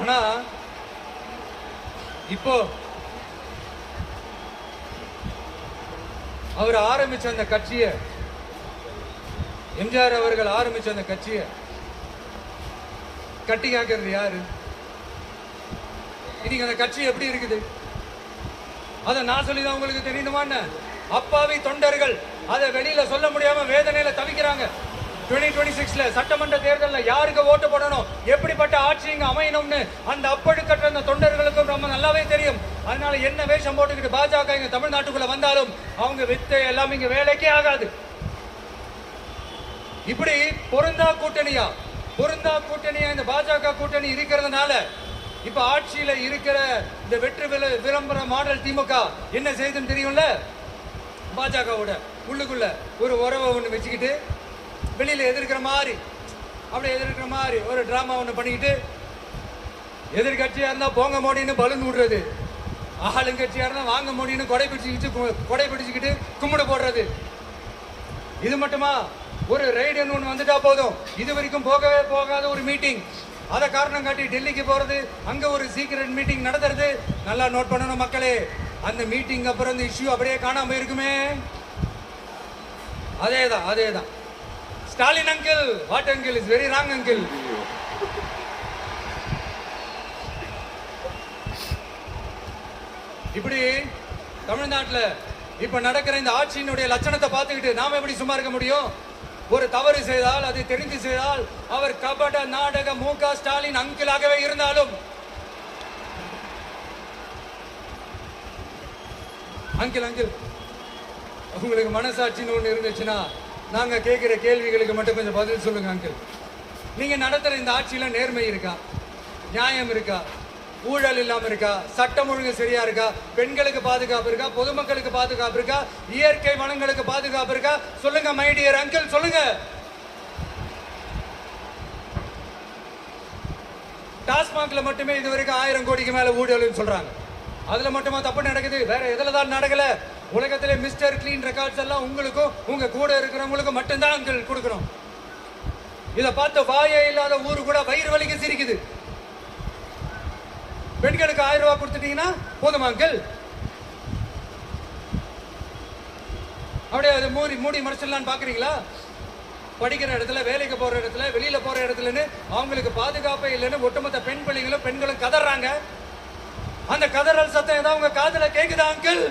ஆனா இப்போ அவர் ஆரம்பிச்ச அந்த கட்சியை, எம்ஜிஆர் அவர்கள் ஆரம்பிச்ச அந்த கட்சியை கட்டி காக்கிறது யாரு? இன்னைக்கு அந்த கட்சி எப்படி இருக்குது? அதை நான் சொல்லிதான் உங்களுக்கு தெரியுமான்னு அப்பாவி தொண்டர்கள் அதை வெளியில சொல்ல முடியாம வேதனையில தவிக்கிறாங்க. 2026 சட்டமன்ற தேர்தலில் யாருக்கு ஓட்டு போடணும், எப்படிப்பட்ட ஆட்சி இங்க அமையணும்னு அந்த அப்பழுக்கற்ற அந்த தொண்டர்களுக்கும் ரொம்ப நல்லாவே தெரியும். அதனால என்ன வேஷம் போட்டுக்கிட்டு பாஜக இங்க தமிழ்நாட்டுக்குள்ள வந்தாலும் அவங்க வித்தை எல்லாம் இங்க வேலைக்கே ஆகாது. இப்படி பொருந்தா கூட்டணியா இந்த பாஜக கூட்டணி இருக்கிறதுனால இப்ப ஆட்சியில இருக்கிற இந்த வெற்றி விளம்பர மாடல் திமுக என்ன செய்யுதுன்னு தெரியும்ல? பாஜகவோட உள்ளுக்குள்ள ஒரு உறவை ஒண்ணு வச்சுக்கிட்டு வெளியில எதிர்க்கிற மாதிரி ஒரு டிராமா ஒண்ணு பண்ணிக்கிட்டு, எதிர்கட்சியா இருந்தா போங்க மோடின்னு பலூன் விடுறது, ஆளுங்கட்சியா இருந்தா வாங்க மோடின்னு கொடை பிடிச்சுக்கிட்டு கும்பிட போடுறது. இது மட்டுமா? ஒரு ரைடுன்னு ஒன்று வந்துட்டா போதும், இது வரைக்கும் போகவே போகாத ஒரு மீட்டிங், அதை காரணம் காட்டி டெல்லிக்கு போறது, அங்க ஒரு சீக்ரெட் மீட்டிங் நடத்துறது. நல்லா நோட் பண்ணணும் மக்களே, அந்த மீட்டிங் அப்புறம் இந்த இஷ்யூ அப்படியே காணாம இருக்குமே. அதேதான் Stalin uncle, what uncle is very wrong uncle. இப்படி தமிழ்நாட்டில் இப்ப நடக்கிற இந்த ஆட்சியினுடைய லட்சணத்தை பார்த்துக்கிட்டு நாம எப்படி சும்மா இருக்க முடியும்? ஒரு தவறு செய்தால், அதை தெரிந்து செய்தால், அவர் கபட நாடக மு.க. ஸ்டாலின் அங்கிளாகவே இருந்தாலும், அங்கிள் உங்களுக்கு மனசாட்சின்னு ஒண்ணு இருந்துச்சுன்னா நாங்க கேட்கிற கேள்விகளுக்கு மட்டும் கொஞ்சம் பதில் சொல்லுங்க அங்கிள். நீங்க நடத்துற இந்த ஆட்சியில நேர்மை இருக்கா, நியாயம் இருக்கா, ஊழல் இல்லாம இருக்கா, சட்டம் ஒழுங்கு சரியா இருக்கா, பெண்களுக்கு பாதுகாப்பு இருக்கா, பொதுமக்களுக்கு பாதுகாப்பு இருக்கா, இயற்கை வளங்களுக்கு பாதுகாப்பு இருக்கா? சொல்லுங்க மை டியர் அங்கிள், சொல்லுங்க. டாஸ்மாக்ல மட்டுமே இதுவரைக்கும் 1000 கோடிக்கு மேல ஊழல் சொல்றாங்க. அதுல மட்டுமா தப்பு நடக்குது? வேற எதுல தான் நடக்கல? உலகத்திலே மிஸ்டர் கிளீன் ரெக்கார்ட்ஸ் எல்லாம் உங்களுக்கும் உங்க கூட இருக்கிறவங்களுக்கும் மட்டும்தான் அங்கிள் கொடுக்கணும். இதை பார்த்து வாயே இல்லாத ஊரு கூட வயிறு வலிக்கு சிரிக்குது. பெண்களுக்கு 1000 ரூபாய் கொடுத்துட்டீங்கன்னா போதுமா அங்கிள்? அப்படியே அதை மூடி மறைச்சிடலான்னு பாக்குறீங்களா? படிக்கிற இடத்துல, வேலைக்கு போற இடத்துல, வெளியில போற இடத்துலன்னு அவங்களுக்கு பாதுகாப்பே இல்லைன்னு ஒட்டுமொத்த பெண்களும் கதறாங்க. அந்த கதறல் சத்தம் ஏதாவது உங்க காதுல கேக்குதா அங்கிள்?